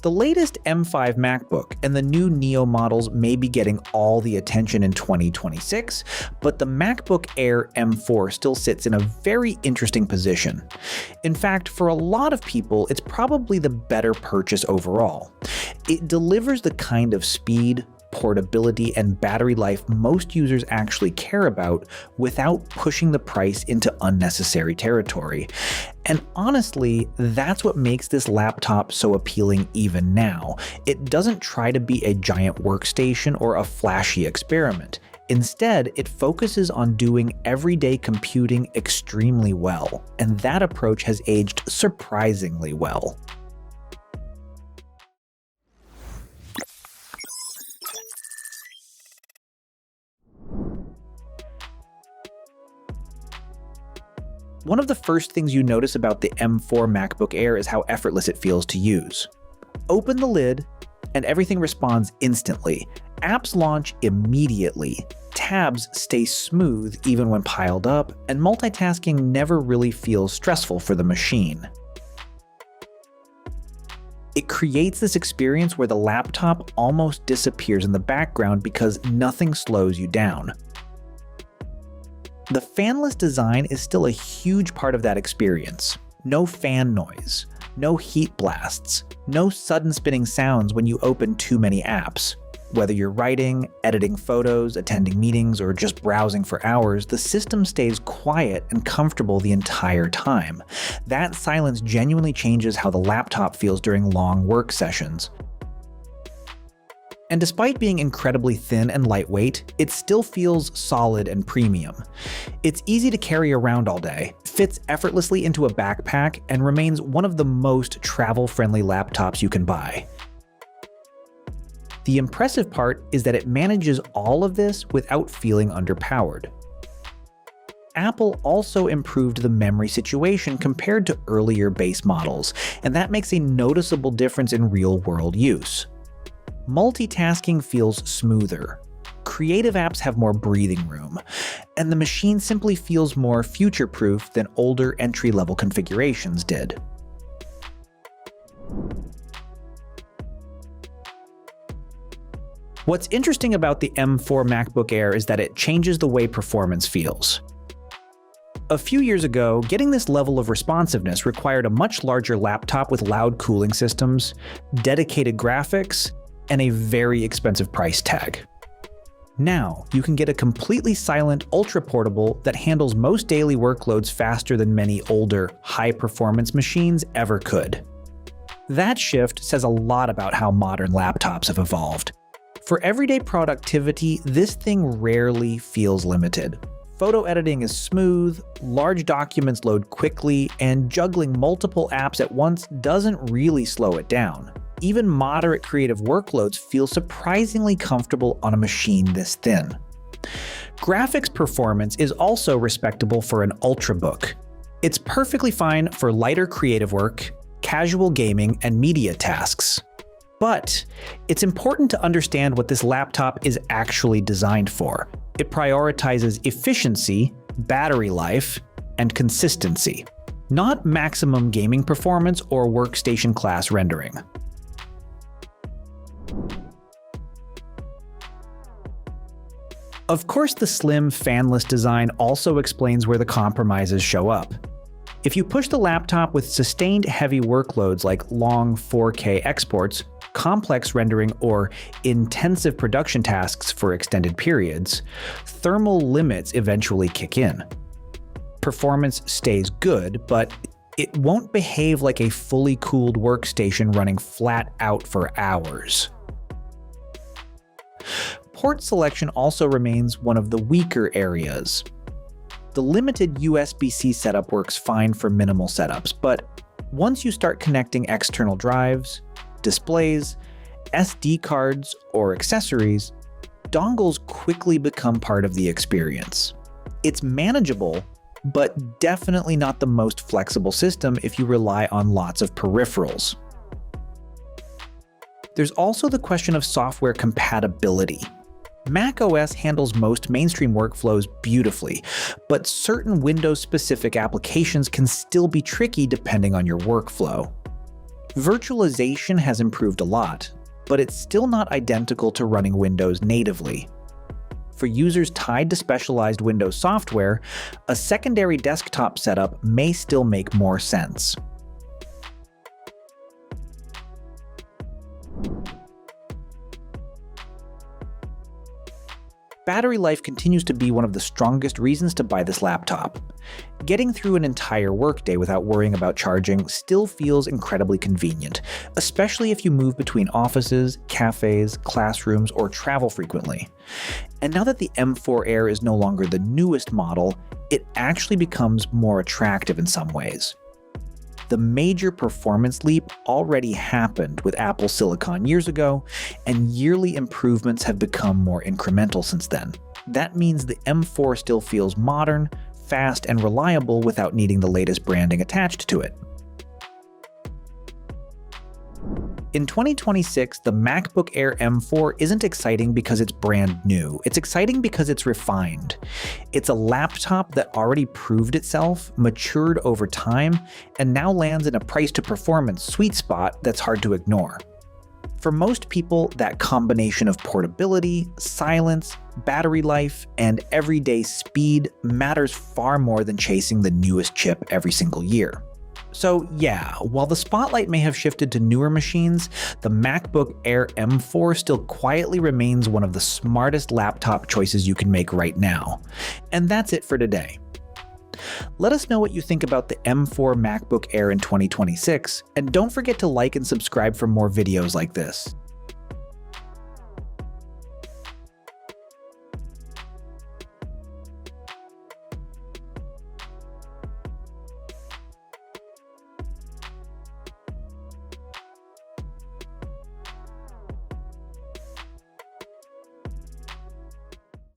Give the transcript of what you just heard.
The latest M5 MacBook and the new Neo models may be getting all the attention in 2026, but the MacBook Air M4 still sits in a very interesting position. In fact, for a lot of people, it's probably the better purchase overall. It delivers the kind of speed, portability, and battery life most users actually care about without pushing the price into unnecessary territory. And honestly, that's what makes this laptop so appealing even now. It doesn't try to be a giant workstation or a flashy experiment. Instead, it focuses on doing everyday computing extremely well, and that approach has aged surprisingly well. One of the first things you notice about the M4 MacBook Air is how effortless it feels to use. Open the lid, and everything responds instantly. Apps launch immediately. Tabs stay smooth even when piled up, and multitasking never really feels stressful for the machine. It creates this experience where the laptop almost disappears in the background because nothing slows you down. The fanless design is still a huge part of that experience. No fan noise, no heat blasts, no sudden spinning sounds when you open too many apps. Whether you're writing, editing photos, attending meetings, or just browsing for hours, the system stays quiet and comfortable the entire time. That silence genuinely changes how the laptop feels during long work sessions. And despite being incredibly thin and lightweight, it still feels solid and premium. It's easy to carry around all day, fits effortlessly into a backpack, and remains one of the most travel-friendly laptops you can buy. The impressive part is that it manages all of this without feeling underpowered. Apple also improved the memory situation compared to earlier base models, and that makes a noticeable difference in real-world use. Multitasking feels smoother, creative apps have more breathing room, and the machine simply feels more future-proof than older entry-level configurations did. What's interesting about the M4 MacBook Air is that it changes the way performance feels. A few years ago, getting this level of responsiveness required a much larger laptop with loud cooling systems, dedicated graphics, and a very expensive price tag. Now, you can get a completely silent ultra-portable that handles most daily workloads faster than many older, high-performance machines ever could. That shift says a lot about how modern laptops have evolved. For everyday productivity, this thing rarely feels limited. Photo editing is smooth, large documents load quickly, and juggling multiple apps at once doesn't really slow it down. Even moderate creative workloads feel surprisingly comfortable on a machine this thin. Graphics performance is also respectable for an Ultrabook. It's perfectly fine for lighter creative work, casual gaming, and media tasks. But it's important to understand what this laptop is actually designed for. It prioritizes efficiency, battery life, and consistency, not maximum gaming performance or workstation class rendering. Of course, the slim, fanless design also explains where the compromises show up. If you push the laptop with sustained heavy workloads like long 4K exports, complex rendering, or intensive production tasks for extended periods, thermal limits eventually kick in. Performance stays good, but it won't behave like a fully cooled workstation running flat out for hours. Port selection also remains one of the weaker areas. The limited USB-C setup works fine for minimal setups, but once you start connecting external drives, displays, SD cards, or accessories, dongles quickly become part of the experience. It's manageable, but definitely not the most flexible system if you rely on lots of peripherals. There's also the question of software compatibility. macOS handles most mainstream workflows beautifully, but certain Windows-specific applications can still be tricky depending on your workflow. Virtualization has improved a lot, but it's still not identical to running Windows natively. For users tied to specialized Windows software, a secondary desktop setup may still make more sense. Battery life continues to be one of the strongest reasons to buy this laptop. Getting through an entire workday without worrying about charging still feels incredibly convenient, especially if you move between offices, cafes, classrooms, or travel frequently. And now that the M4 Air is no longer the newest model, it actually becomes more attractive in some ways. The major performance leap already happened with Apple Silicon years ago, and yearly improvements have become more incremental since then. That means the M4 still feels modern, fast, and reliable without needing the latest branding attached to it. In 2026, the MacBook Air M4 isn't exciting because it's brand new. It's exciting because it's refined. It's a laptop that already proved itself, matured over time, and now lands in a price-to-performance sweet spot that's hard to ignore. For most people, that combination of portability, silence, battery life, and everyday speed matters far more than chasing the newest chip every single year. So yeah, while the spotlight may have shifted to newer machines, the MacBook Air M4 still quietly remains one of the smartest laptop choices you can make right now. And that's it for today. Let us know what you think about the M4 MacBook Air in 2026, and don't forget to like and subscribe for more videos like this.